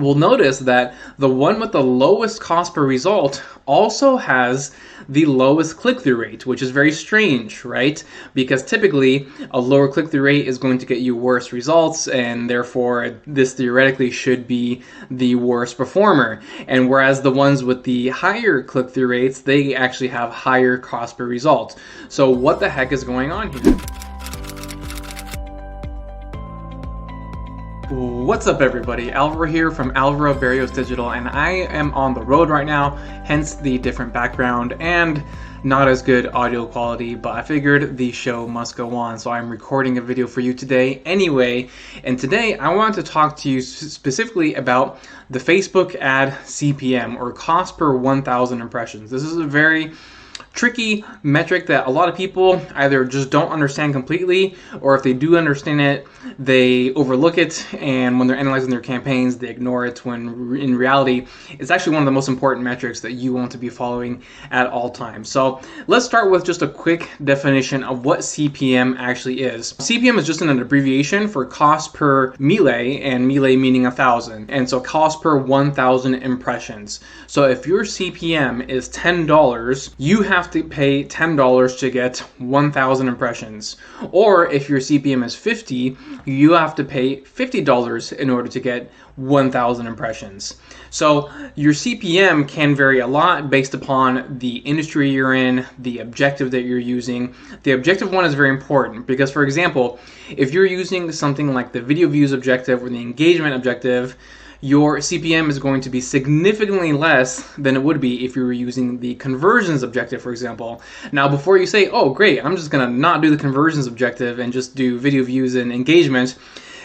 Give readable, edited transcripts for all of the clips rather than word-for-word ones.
we'll notice that the one with the lowest cost per result also has the lowest click-through rate, which is very strange, right? Because typically a lower click-through rate is going to get you worse results, and therefore this theoretically should be the worst performer. And whereas the ones with the higher click-through rates, they actually have higher cost per result. So what the heck is going on here? What's up everybody, Alvaro here from Alvaro Berrios Digital, and I am on the road right now, hence the different background and not as good audio quality, but I figured the show must go on, so I'm recording a video for you today anyway. And today I want to talk to you specifically about the Facebook ad CPM, or cost per 1,000 impressions. This is a very tricky metric that a lot of people either just don't understand completely, or if they do understand it, they overlook it, and when they're analyzing their campaigns, they ignore it, when in reality, it's actually one of the most important metrics that you want to be following at all times. So let's start with just a quick definition of what CPM actually is. CPM is just an abbreviation for cost per melee, and melee meaning 1,000, and so cost per 1,000 impressions. So if your CPM is $10, you have to pay $10 to get 1,000 impressions. Or if your CPM is 50, you have to pay $50 in order to get 1,000 impressions. So your CPM can vary a lot based upon the industry you're in, the objective that you're using. The objective one is very important because, for example, if you're using something like the video views objective or the engagement objective, your CPM is going to be significantly less than it would be if you were using the conversions objective, for example. Now, before you say, oh great, I'm just gonna not do the conversions objective and just do video views and engagement,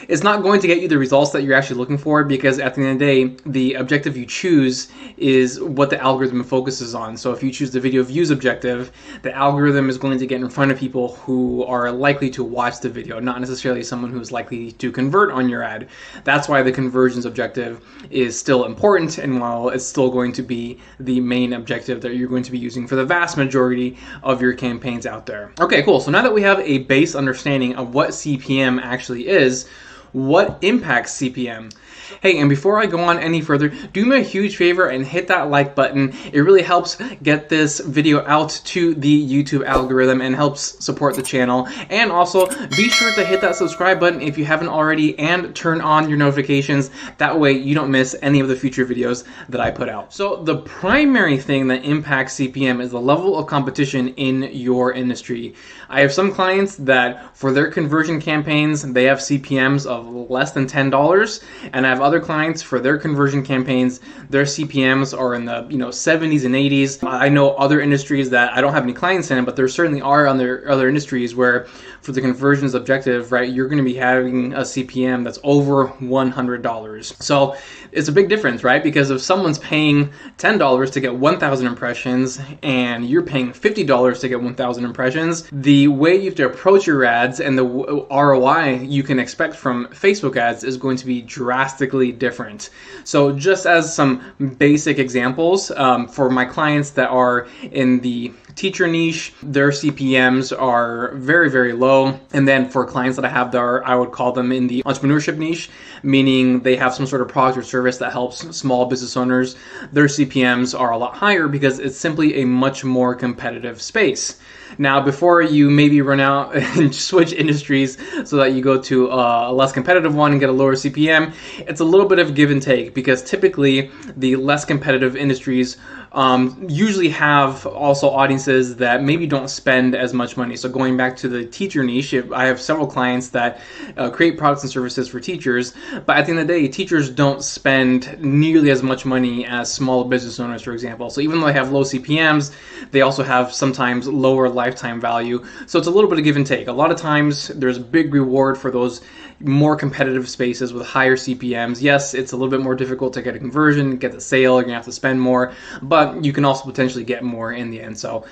it's not going to get you the results that you're actually looking for, because at the end of the day, the objective you choose is what the algorithm focuses on. So if you choose the video views objective, the algorithm is going to get in front of people who are likely to watch the video, not necessarily someone who's likely to convert on your ad. That's why the conversions objective is still important, and while it's still going to be the main objective that you're going to be using for the vast majority of your campaigns out there. Okay, cool. So now that we have a base understanding of what CPM actually is, what impacts CPM? Hey, and before I go on any further, do me a huge favor and hit that like button. It really helps get this video out to the YouTube algorithm and helps support the channel. And also, be sure to hit that subscribe button if you haven't already, and turn on your notifications. That way you don't miss any of the future videos that I put out. So the primary thing that impacts CPM is the level of competition in your industry. I have some clients that for their conversion campaigns, they have CPMs of less than $10, and I have other clients for their conversion campaigns, their CPMs are in the 70s and 80s. I know other industries that I don't have any clients in, but there certainly are other industries where for the conversions objective, right, you're going to be having a CPM that's over $100. So it's a big difference, right? Because if someone's paying $10 to get 1,000 impressions and you're paying $50 to get 1,000 impressions, the way you have to approach your ads and the ROI you can expect from Facebook ads is going to be drastically different. So just as some basic examples, for my clients that are in the teacher niche, their CPMs are very, very low. And then for clients that I have that are, I would call them in the entrepreneurship niche, meaning they have some sort of product or service that helps small business owners, their CPMs are a lot higher because it's simply a much more competitive space. Now, before you maybe run out and switch industries so that you go to a less competitive one and get a lower CPM, it's a little bit of give and take, because typically the less competitive industries usually have also audiences that maybe don't spend as much money. So going back to the teacher niche, I have several clients that create products and services for teachers, but at the end of the day, teachers don't spend nearly as much money as small business owners, for example. So even though they have low CPMs, they also have sometimes lower lifetime value. So it's a little bit of give and take. A lot of times there's a big reward for those more competitive spaces with higher CPMs. Yes, it's a little bit more difficult to get a conversion, get the sale, you're gonna have to spend more, but you can also potentially get more in the end. So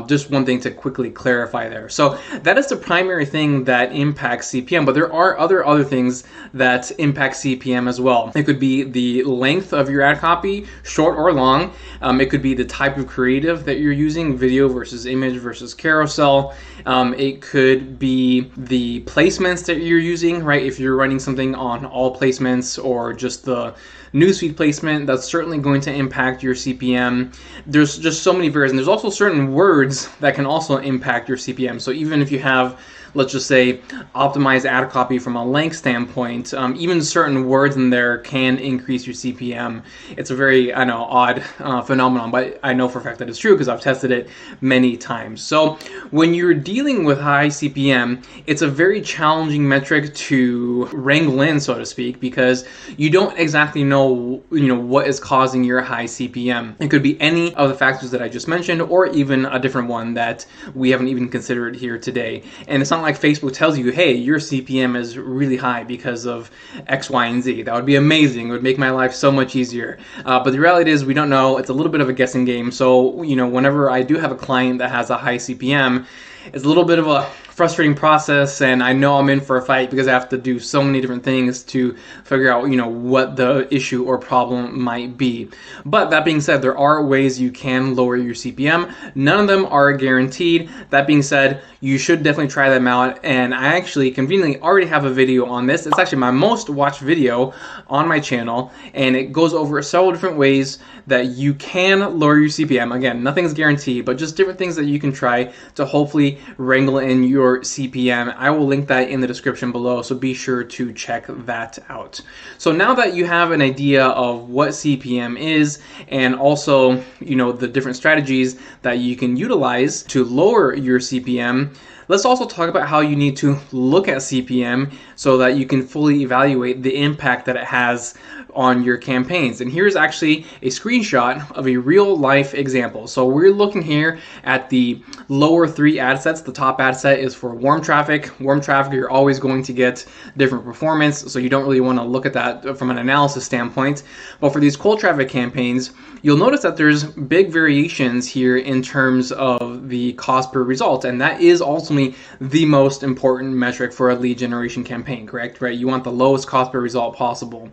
just one thing to quickly clarify there. So that is the primary thing that impacts CPM, but there are other things that impact CPM as well. It could be the length of your ad copy, short or long. It could be the type of creative that you're using, video versus image versus carousel. It could be the placements that you're using, right? If you're running something on all placements or just the newsfeed placement, that's certainly going to impact your CPM. There's just so many variables, and there's also certain words that can also impact your CPM. So even if you have, let's just say, optimized ad copy from a length standpoint, even certain words in there can increase your CPM. It's a very, I know, odd phenomenon, but I know for a fact that it's true because I've tested it many times. So when you're dealing with high CPM, it's a very challenging metric to wrangle in, so to speak, because you don't exactly know, what is causing your high CPM. It could be any of the factors that I just mentioned, or even a different one that we haven't even considered here today. And it's not like Facebook tells you, hey, your CPM is really high because of X, Y, and Z. That would be amazing. It would make my life so much easier. But the reality is we don't know. It's a little bit of a guessing game. So, whenever I do have a client that has a high CPM, it's a little bit of a frustrating process, and I know I'm in for a fight because I have to do so many different things to figure out, what the issue or problem might be. But that being said, there are ways you can lower your CPM. None of them are guaranteed. That being said, you should definitely try them out, and I actually conveniently already have a video on this. It's actually my most watched video on my channel, and it goes over several different ways that you can lower your CPM. Again, nothing's guaranteed, but just different things that you can try to hopefully wrangle in your CPM. I will link that in the description below, so be sure to check that out. So now that you have an idea of what CPM is, and also, the different strategies that you can utilize to lower your CPM, let's also talk about how you need to look at CPM so that you can fully evaluate the impact that it has on your campaigns. And here's actually a screenshot of a real life example. So we're looking here at the lower 3 ad sets. The top ad set is for warm traffic. Warm traffic, you're always going to get different performance, so you don't really want to look at that from an analysis standpoint. But for these cold traffic campaigns, you'll notice that there's big variations here in terms of the cost per result, and that is ultimately the most important metric for a lead generation campaign, correct? Right? You want the lowest cost per result possible.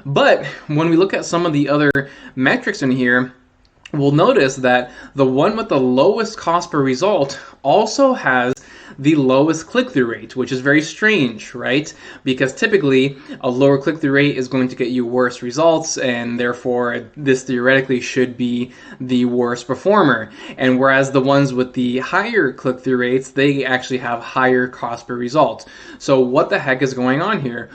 But when we look at some of the other metrics in here, we'll notice that the one with the lowest cost per result also has the lowest click-through rate, which is very strange, right? Because typically a lower click-through rate is going to get you worse results, and therefore this theoretically should be the worst performer. And whereas the ones with the higher click-through rates, they actually have higher cost per result. So what the heck is going on here?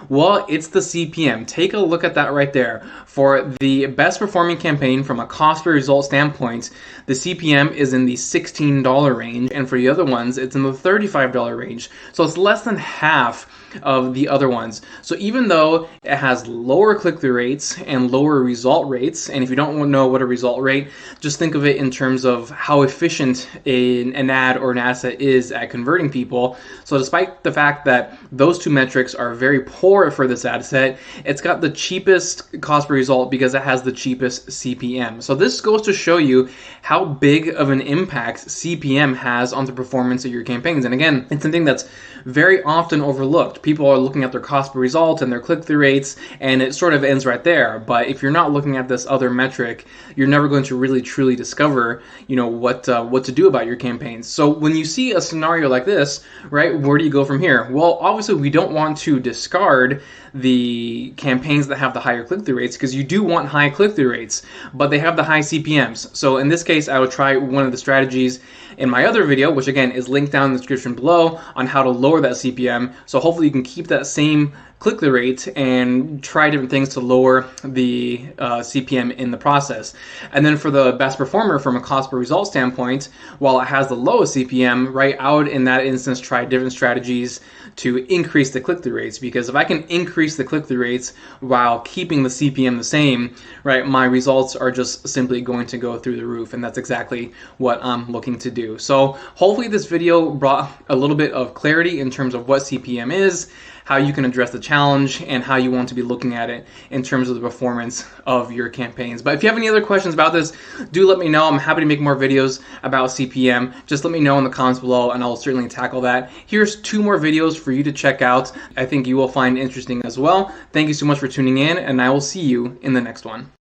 Well, it's the CPM. Take a look at that right there. For the best performing campaign from a cost per result standpoint, the CPM is in the $16 range, and for the other ones, it's in the $35 range. So it's less than half of the other ones. So even though it has lower click-through rates and lower result rates, and if you don't know what a result rate, just think of it in terms of how efficient an ad or an asset is at converting people. So despite the fact that those two metrics are very poor for this ad set, it's got the cheapest cost per result because it has the cheapest CPM. So this goes to show you how big of an impact CPM has on the performance of your campaigns. And again, it's something that's very often overlooked. People are looking at their cost per result and their click-through rates, and it sort of ends right there. But if you're not looking at this other metric, you're never going to really truly discover, what to do about your campaigns. So when you see a scenario like this, right, where do you go from here? Well, obviously we don't want to discard the campaigns that have the higher click-through rates, because you do want high click-through rates, but they have the high CPMs. So in this case, I would try one of the strategies in my other video, which again is linked down in the description below, on how to lower that CPM. So hopefully you can keep that same click-through rate and try different things to lower the CPM in the process. And then for the best performer from a cost per result standpoint, while it has the lowest CPM, right, I would in that instance try different strategies to increase the click-through rates, because if I can increase the click-through rates while keeping the CPM the same, right, my results are just simply going to go through the roof, and that's exactly what I'm looking to do. So hopefully this video brought a little bit of clarity in terms of what CPM is, how you can address the challenge, and how you want to be looking at it in terms of the performance of your campaigns. But if you have any other questions about this, do let me know. I'm happy to make more videos about CPM. Just let me know in the comments below, and I'll certainly tackle that. Here's 2 more videos for you to check out. I think you will find interesting as well. Thank you so much for tuning in, and I will see you in the next one.